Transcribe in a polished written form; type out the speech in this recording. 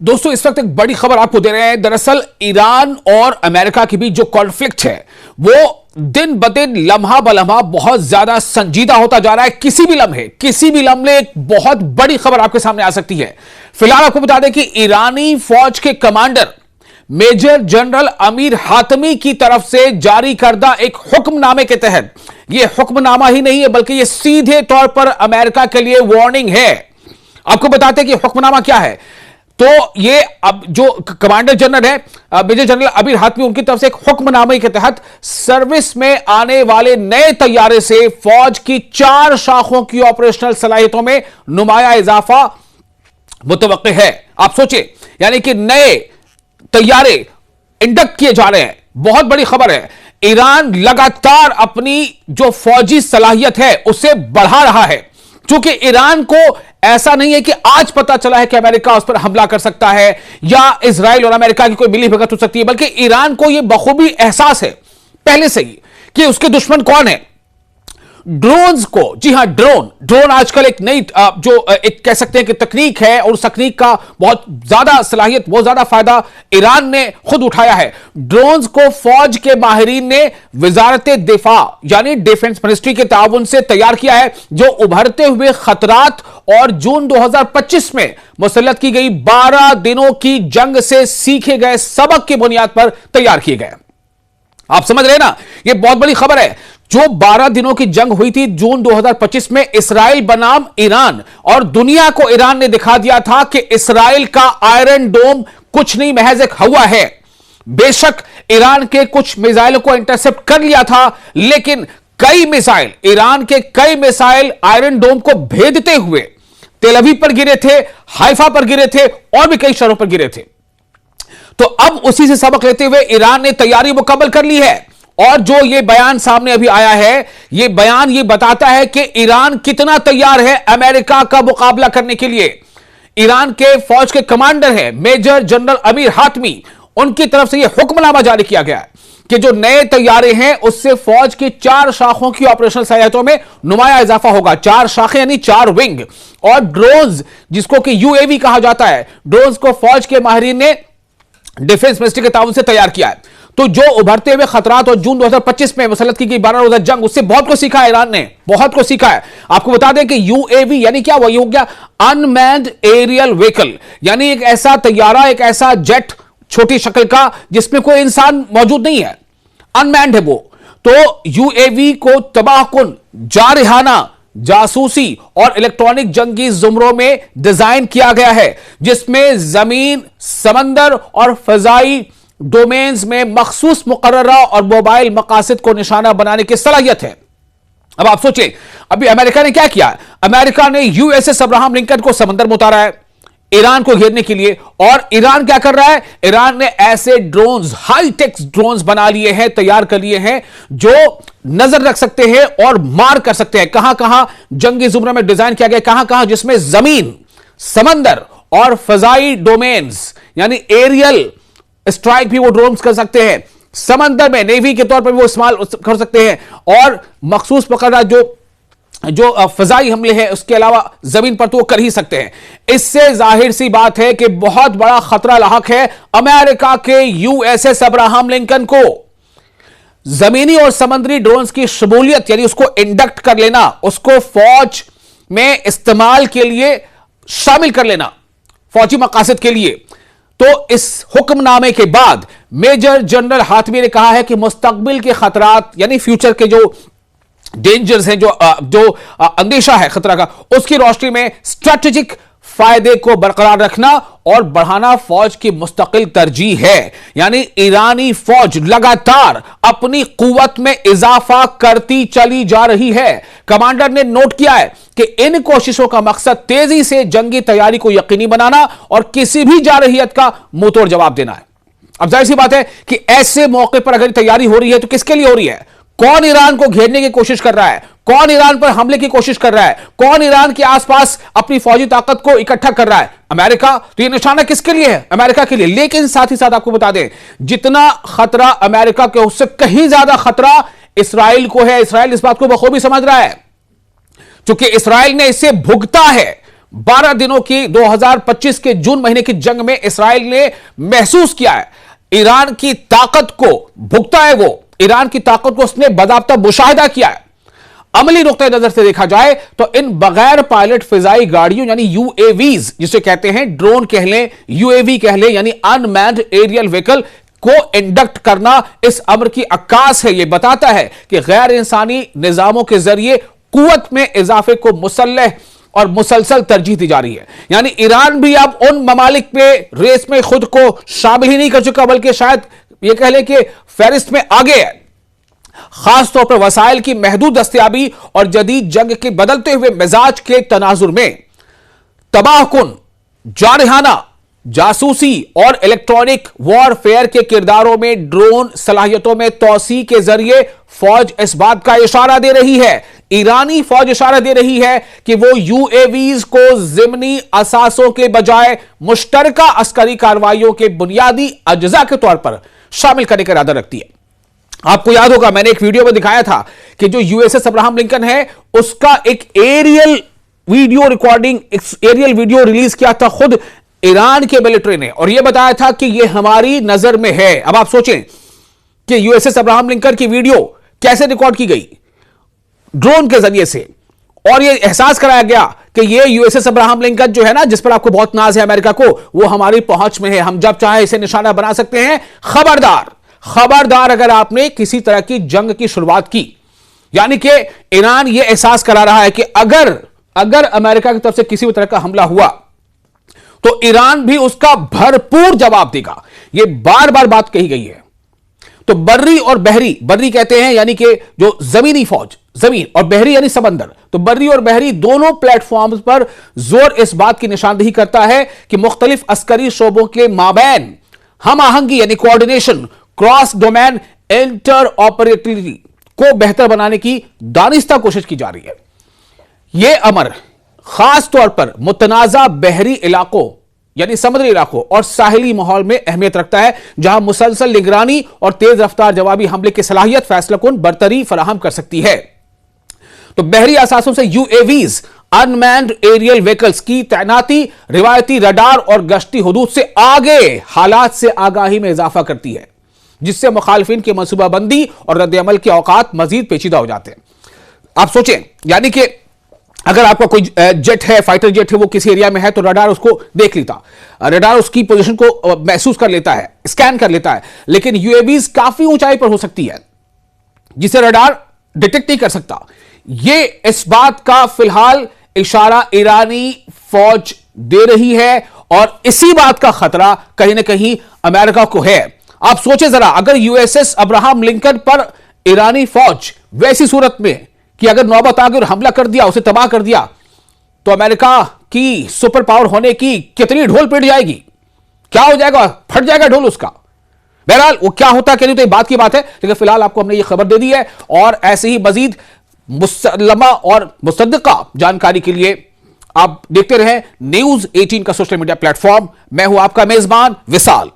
दोस्तों इस वक्त एक बड़ी खबर आपको दे रहे हैं। दरअसल ईरान और अमेरिका के बीच जो कॉन्फ्लिक्ट है वो दिन ब दिन लम्हा ब लम्हा बहुत ज्यादा संजीदा होता जा रहा है। किसी भी लम्हे एक बहुत बड़ी खबर आपके सामने आ सकती है। फिलहाल आपको बता दें कि ईरानी फौज के commander major general Amir Hatami की तरफ से जारी करदा एक हुक्मनामे के तहत, यह हुक्मनामा ही नहीं है बल्कि यह सीधे तौर पर अमेरिका के लिए वार्निंग है। आपको बताते हैं कि हुक्मनामा क्या है। तो ये अब जो कमांडर जनरल है मेजर जनरल अमीर हातमी, उनकी तरफ से एक हुक्मनामे के तहत सर्विस में आने वाले नए तैयारे से फौज की 4 शाखों की ऑपरेशनल सलाहियतों में नुमाया इजाफा मुतवक्किल है। आप सोचिए, यानी कि नए तैयारे इंडक्ट किए जा रहे हैं। बहुत बड़ी खबर है। ईरान लगातार अपनी जो फौजी सलाहियत है उसे बढ़ा रहा है, क्योंकि ईरान को ऐसा नहीं है कि आज पता चला है कि अमेरिका उस पर हमला कर सकता है या इजराइल और अमेरिका की कोई मिलीभगत हो सकती है, बल्कि ईरान को यह बखूबी एहसास है पहले से ही कि उसके दुश्मन कौन है। ड्रोन्स को, जी हां, ड्रोन आजकल एक नई जो एक कह सकते हैं कि तकनीक है, और उस तकनीक का बहुत ज्यादा सलाहियत, बहुत ज्यादा फायदा ईरान ने खुद उठाया है। ड्रोन्स को फौज के माहिरीन ने वजारत दिफा यानी डिफेंस मिनिस्ट्री के ताउन से तैयार किया है, जो उभरते हुए खतरात और जून 2025 में मुसल्लत की गई 12 दिनों की जंग से सीखे गए सबक की बुनियाद पर तैयार किए गए। आप समझ रहे हैं ना, यह बहुत बड़ी खबर है। जो 12 दिनों की जंग हुई थी जून 2025 में इसराइल बनाम ईरान, और दुनिया को ईरान ने दिखा दिया था कि इसराइल का आयरन डोम कुछ नहीं, महज एक हवा है। बेशक ईरान के कुछ मिसाइलों को इंटरसेप्ट कर लिया था, लेकिन ईरान के कई मिसाइल आयरन डोम को भेदते हुए तेल अवीव पर गिरे थे, हाइफा पर गिरे थे और भी कई शहरों पर गिरे थे। तो अब उसी से सबक लेते हुए ईरान ने तैयारी मुकम्मल कर ली है। और जो ये बयान सामने अभी आया है, ये बयान ये बताता है कि ईरान कितना तैयार है अमेरिका का मुकाबला करने के लिए। ईरान के फौज के कमांडर हैं मेजर जनरल अमीर हातमी, उनकी तरफ से यह हुक्मनामा जारी किया गया है कि जो नए तैयारे हैं उससे फौज की 4 शाखों की ऑपरेशनल सलाहियतों में नुमाया इजाफा होगा। 4 शाखें यानी 4 विंग। और ड्रोन्स, जिसको कि यूएवी कहा जाता है, ड्रोन्स को फौज के माहिरीन ने डिफेंस मिनिस्ट्री के ताउन से तैयार किया है। तो जो उभरते हुए खतरात और जून 2025 में मुसल्लत की गई 12 रोजा जंग, उससे बहुत कुछ सीखा है ईरान ने, बहुत कुछ सीखा है। आपको बता दें कि यूएवी यानी क्या, वही हो गया अनमैन्ड एरियल व्हीकल, यानी एक ऐसा तैयारा, एक ऐसा जेट छोटी शक्ल का जिसमें कोई इंसान मौजूद नहीं है, अनमैन्ड है वो। तो यूएवी को तबाहकुन, जारहाना, जासूसी और इलेक्ट्रॉनिक जंगी जुमरों में डिजाइन किया गया है, जिसमें जमीन, समंदर और फजाई डोमेन्स में मखसूस मुकर्ररा और मोबाइल मकासद को निशाना बनाने की सलाहियत है। अब आप सोचिए, अभी अमेरिका ने क्या किया। अमेरिका ने यूएसएस अब्राहम लिंकन को समंदर में उतारा है ईरान को घेरने के लिए। और ईरान क्या कर रहा है, ईरान ने ऐसे ड्रोन्स, हाईटेक ड्रोन्स बना लिए हैं, तैयार कर लिए हैं, जो नजर रख सकते हैं और मार कर सकते हैं। कहां कहां जंगी जुमरों में डिजाइन किया गया, कहां कहां जिसमें जमीन, समंदर और फजाई डोमेन्स यानी एरियल स्ट्राइक भी वो ड्रोन्स कर सकते हैं। समंदर में नेवी के तौर पर वो इस्तेमाल कर सकते हैं, और मखसूस पकड़ा जो फजाई हमले हैं उसके अलावा जमीन पर तो वो कर ही सकते हैं। इससे जाहिर सी बात है कि बहुत बड़ा खतरा लाहक है अमेरिका के यूएसएस अब्राहम लिंकन को। जमीनी और समुद्री ड्रोन्स की शमूलियत यानी उसको इंडक्ट कर लेना, उसको फौज में इस्तेमाल के लिए शामिल कर लेना, फौजी मकासद के लिए। तो इस हुक्मनामे के बाद मेजर जनरल हातमी ने कहा है कि मुस्तकबिल के खतरात यानी फ्यूचर के जो डेंजर्स हैं, जो अंदेशा है खतरा का, उसकी रोशनी में स्ट्रेटेजिक फायदे को बरकरार रखना और बढ़ाना फौज की मुस्तकिल तरजीह है। यानी ईरानी फौज लगातार अपनी कुव्वत में इजाफा करती चली जा रही है। कमांडर ने नोट किया है कि इन कोशिशों का मकसद तेजी से जंगी तैयारी को यकीनी बनाना और किसी भी जारहियत का मुंहतोड़ जवाब देना है। अब जाहिर सी बात है कि ऐसे मौके पर अगर तैयारी हो रही है तो किसके लिए हो रही है? कौन ईरान को घेरने की कोशिश कर रहा है? कौन ईरान पर हमले की कोशिश कर रहा है? कौन ईरान के आसपास अपनी फौजी ताकत को इकट्ठा कर रहा है? अमेरिका। तो ये निशाना किसके लिए है? अमेरिका के लिए। लेकिन साथ ही साथ आपको बता दें, जितना खतरा अमेरिका के उससे कहीं ज्यादा खतरा इसराइल को है। इसराइल इस बात को बखूबी समझ रहा है, क्योंकि इसराइल ने इससे भुगता है। 12 दिनों की 2025 के जून महीने की जंग में इस्राएल ने महसूस किया है, ईरान की ताकत को भुगता है, वो ईरान की ताकत को उसने बाकायदा मुशाहिदा किया है। अमली नुक्ते नजर से देखा जाए तो इन बगैर पायलट फिजाई गाड़ियों यानी यूएवीज, जिसे कहते हैं ड्रोन कह लें, यूएवी कह लें, यानी अनमैन्ड एरियल व्हीकल को इंडक्ट करना इस अमर की अक्कास है। यह बताता है कि गैर इंसानी निजामों के जरिए कुव्वत में इजाफे को मुसल्लह और मुसलसल तरजीह दी जा रही है। यानी ईरान भी अब उन ममालिक पे रेस में खुद को शामिल ही नहीं कर चुका, बल्कि शायद यह कह लें कि फहरिस्त में आगे है। खासतौर पर वसाइल की महदूद दस्तयाबी और जदीद जंग के बदलते हुए मिजाज के तनाजुर में तबाहकुन, जारहाना, जासूसी और इलेक्ट्रॉनिक वॉरफेयर के किरदारों में ड्रोन सलाहियतों में तोसी के जरिए फौज इस बात का इशारा दे रही है, ईरानी फौज इशारा दे रही है कि वो यूएवीज को जिमनी असासों के बजाय मुश्तरका अस्करी कार्रवाइयों के बुनियादी अज्जा के तौर पर शामिल करने का इरादा रखती है। आपको याद होगा मैंने एक वीडियो में दिखाया था कि जो यूएसएस अब्राहम लिंकन है उसका एक aerial video recording, aerial video release किया था खुद ईरान के मिलिट्री ने, और यह बताया था कि यह हमारी नजर में है। अब आप सोचें कि यूएसएस अब्राहम लिंकन की वीडियो कैसे रिकॉर्ड की गई, ड्रोन के जरिए से, और यह एहसास कराया गया कि यह यूएसएस अब्राहम लिंकन जो है ना, जिस पर आपको बहुत नाज है अमेरिका को, वो हमारी पहुंच में है, हम जब चाहे इसे निशाना बना सकते हैं। खबरदार खबरदार अगर आपने किसी तरह की जंग की शुरुआत की। यानी कि ईरान यह एहसास करा रहा है कि अगर अमेरिका की तरफ से किसी भी तरह का हमला हुआ तो ईरान भी उसका भरपूर जवाब देगा। यह बार बार बात कही गई है। तो बर्री और बहरी, बर्री कहते हैं यानी कि जो जमीनी फौज, जमीन, और बहरी यानी समंदर, तो बर्री और बहरी दोनों प्लेटफॉर्म पर जोर इस बात की निशानदेही करता है कि मुख्तलिफ अस्करी शोबों के माबैन हम आहंगी यानी कोऑर्डिनेशन, क्रॉस डोमेन इंटर ऑपरेटिविटी को बेहतर बनाने की दानिस्ता कोशिश की जा रही है। यह अमर खास तौर पर मुतनाजा बहरी इलाकों यानी समुद्री इलाकों और साहिली माहौल में अहमियत रखता है, जहां मुसलसल निगरानी और तेज रफ्तार जवाबी हमले की सलाहियत फैसलाकुन बरतरी फराहम कर सकती है। तो बहरी असासों से यूएवीज, अनमैन्ड एरियल व्हीकल्स की तैनाती रिवायती रडार और गश्ती हुदूद से आगे हालात से आगाही में इजाफा करती है, जिससे मुखालिफिन की मनसूबाबंदी और रद्द-ए-अमल के औकात मजीद पेचीदा हो जाते हैं। आप सोचें, यानी कि अगर आपका कोई जेट है, फाइटर जेट है, वो किसी एरिया में है तो रडार उसको देख लेता, रडार उसकी पोजीशन को महसूस कर लेता है, स्कैन कर लेता है। लेकिन यूएवीज काफी ऊंचाई पर हो सकती है जिसे रडार डिटेक्ट नहीं कर सकता। ये इस बात का फिलहाल इशारा ईरानी फौज दे रही है और इसी बात का खतरा कहीं ना कहीं अमेरिका को है। आप सोचे जरा, अगर यूएसएस अब्राहम लिंकन पर ईरानी फौज वैसी सूरत में कि अगर नौबत आ गई और हमला कर दिया, उसे तबाह कर दिया, तो अमेरिका की सुपर पावर होने की कितनी ढोल पिट जाएगी, क्या हो जाएगा, फट जाएगा ढोल उसका। बहरहाल वो क्या होता कि नहीं तो एक बात की बात है, लेकिन फिलहाल आपको हमने ये खबर दे दी है। और ऐसे ही मजीद मुसल्लमा और मुसद्दका जानकारी के लिए आप देखते रहें News 18 का सोशल मीडिया प्लेटफॉर्म। मैं हूं आपका मेजबान विशाल।